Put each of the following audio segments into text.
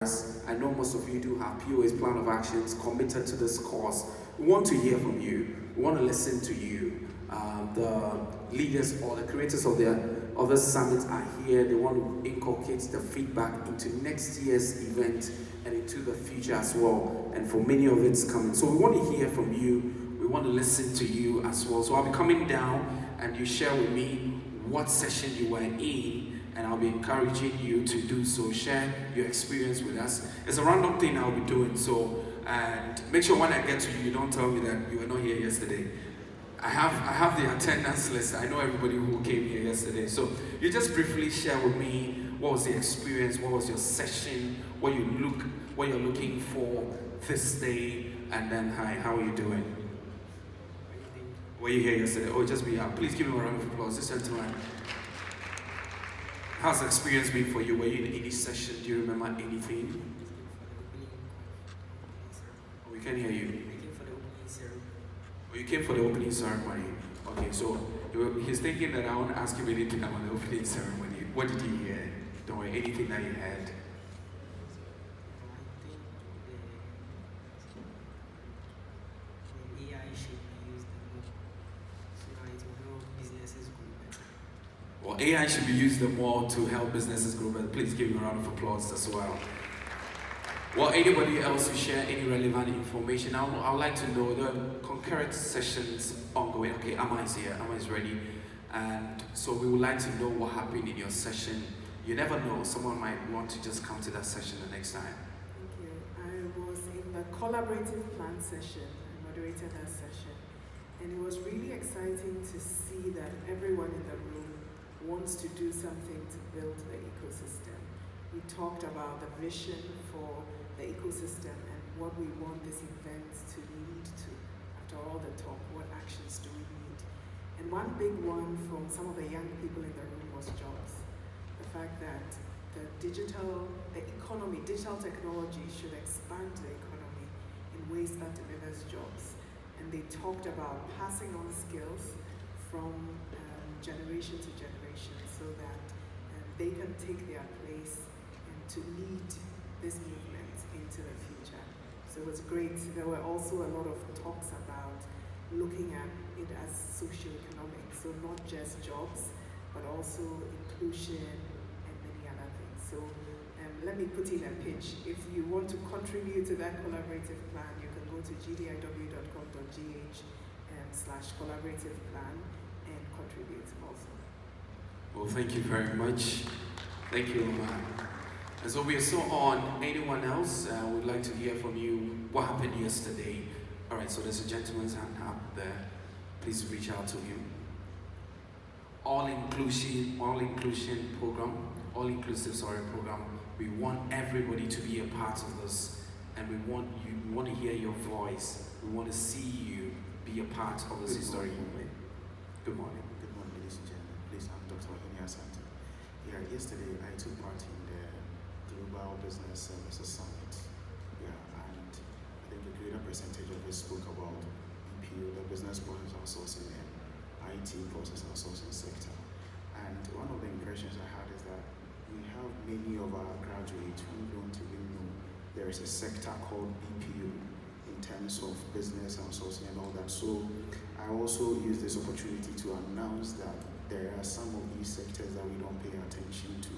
I know most of you do have POA's plan of actions committed to this cause. We want to hear from you. We want to listen to you. The leaders or the creators of the summit are here. They want to inculcate the feedback into next year's event and into the future as well. And for many of it's coming. So we want to hear from you. We want to listen to you as well. So I'll be coming down and you share with me what session you were in, and I'll be encouraging you to do so. Share your experience with us. It's a random thing I'll be doing, so and make sure when I get to you, you don't tell me that you were not here yesterday. I have the attendance list. I know everybody who came here yesterday. So you just briefly share with me what was the experience, what was your session, what you're looking for this day, and then hi, how are you doing? Were you here yesterday? Oh, just be up. Please give him a round of applause. This gentleman. How's the experience been for you? Were you in any session? Do you remember anything? Oh, we can't hear you. Oh, you came for the opening ceremony. Okay, so he's thinking that I want to ask him anything about the opening ceremony. What did he hear? Don't worry, anything that you heard. Well, AI should be used more to help businesses grow, but please give him a round of applause as well. Well, anybody else who share any relevant information, I would like to know the concurrent sessions ongoing. Okay, Amma is here, Amma is ready. And so we would like to know what happened in your session. You never know, someone might want to just come to that session the next time. Thank you. I was in the collaborative plan session. I moderated that session. And it was really exciting to see that everyone in the room wants to do something to build the ecosystem. We talked about the vision for the ecosystem and what we want this event to lead to. After all the talk, what actions do we need? And one big one from some of the young people in the room was jobs. The fact that digital technology should expand the economy in ways that delivers jobs. And they talked about passing on skills from generation to generation so that they can take their place and to lead this movement into the future. So it was great. There were also a lot of talks about looking at it as socio-economic, so not just jobs, but also inclusion and many other things. So let me put in a pitch. If you want to contribute to that collaborative plan, you can go to gdiw.com.gh/collaborative plan and contribute also. Well, thank you very much. Thank you, Omar. And so we are still on. Anyone else would like to hear from you? What happened yesterday? All right, so there's a gentleman's hand up there. Please reach out to him. All-inclusive program. We want everybody to be a part of this, and we want to hear your voice. We want to see you be a part of this historic movement. Good morning. Good morning, ladies and gentlemen. Please, I'm Dr. Asante. Yeah, yesterday I took part in the Global Business Services Summit. Yeah, and I think a greater percentage of it spoke about BPO, the business process outsourcing and IT process outsourcing sector. And one of the impressions I had is that we have many of our graduates who don't even know there is a sector called BPO in terms of business outsourcing and all that. So I also use this opportunity to announce that there are some of these sectors that we don't pay attention to.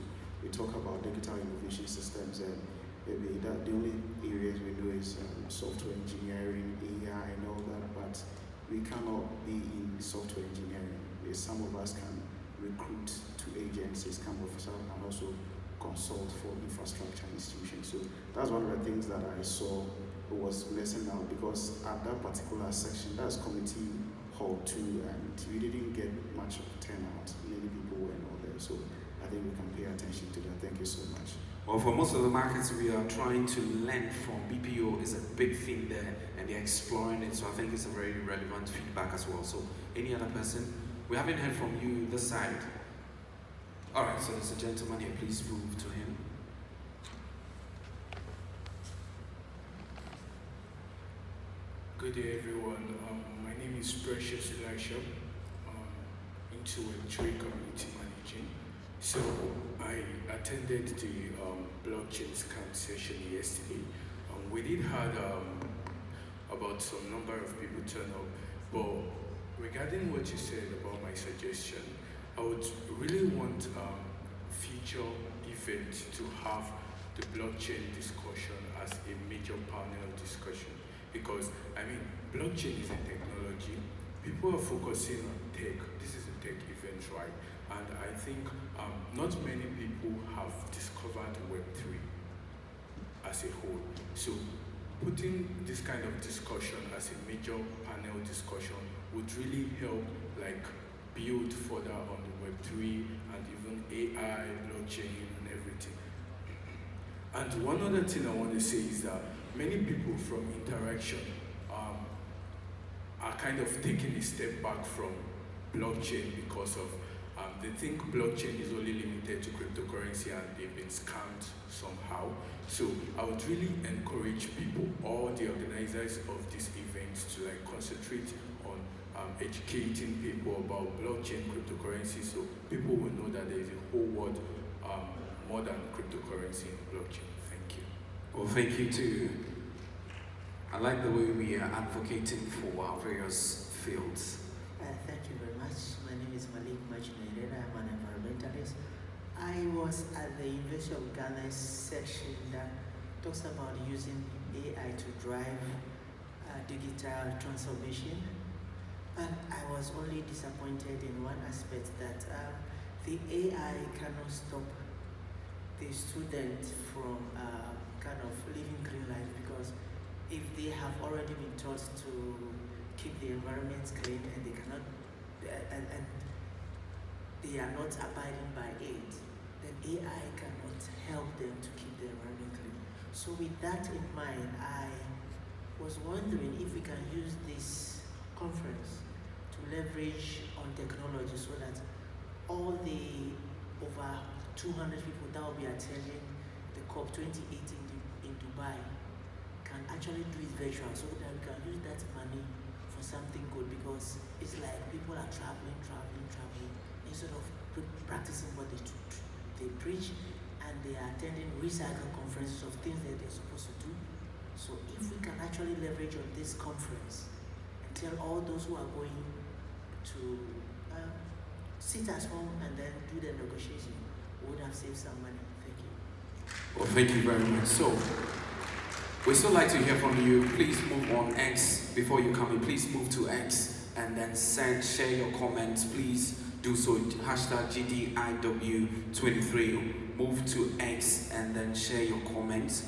We talk about digital innovation systems, and maybe that the only areas we know is software engineering, AI, and all that, but we cannot be in software engineering. Some of us can recruit to agencies, camp officers, and also consult for infrastructure institutions. So that's one of the things that I saw was blessing out, because at that particular section, that's committee hall 2, and we didn't get much of turnout. Many people were not there, so I think we can pay attention to that. Thank you so much. Well, for most of the markets we are trying to learn from, BPO is a big thing there, and they're exploring it, so I think it's a very relevant feedback as well. So any other person? We haven't heard from you this side. All right, so there's a gentleman here. Please move to him. Good day, everyone. My name is Precious Elisha, into a trade community managing. So I attended the blockchain scam session yesterday. We did had about some number of people turn up, but regarding what you said about my suggestion, I would really want future events to have the blockchain discussion as a major panel discussion, because I mean blockchain is a technology. People are focusing on tech. This is a tech event, right? And I think not many people have discovered Web3 as a whole. So putting this kind of discussion as a major panel discussion would really help like build further on the Web3 and even AI, blockchain and everything. And one other thing I want to say is that many people from interaction are kind of taking a step back from blockchain because of they think blockchain is only limited to cryptocurrency and they've been scammed somehow. So I would really encourage people, all the organizers of these events, to like concentrate on educating people about blockchain, cryptocurrency, so people will know that there is a whole world more than cryptocurrency and blockchain. Thank you. Well, thank you too. I like the way we are advocating for our various fields. Thank you very much. My name is Malik Majinere. I'm an environmentalist. I was at the University of Ghana section that talks about using AI to drive digital transformation. And I was only disappointed in one aspect, that the AI cannot stop the student from kind of living green life, because if they have already been taught to keep the environment clean and they cannot, and they are not abiding by it, then AI cannot help them to keep the environment clean. So with that in mind, I was wondering if we can use this conference to leverage on technology so that all the over 200 people that will be attending the COP 2018 in Dubai can actually do it virtual, so that we can use that money for something good, because it's like people are traveling instead of practicing what they preach, and they are attending recycle conferences of things that they're supposed to do. So if we can actually leverage on this conference and tell all those who are going to sit at home and then do the negotiation, we would have saved some money. Thank you. Well, thank you very much. So, we'd still like to hear from you. Please move on X before you come in. Please move to X and then share your comments. Please do so. #GDIW23. Move to X and then share your comments.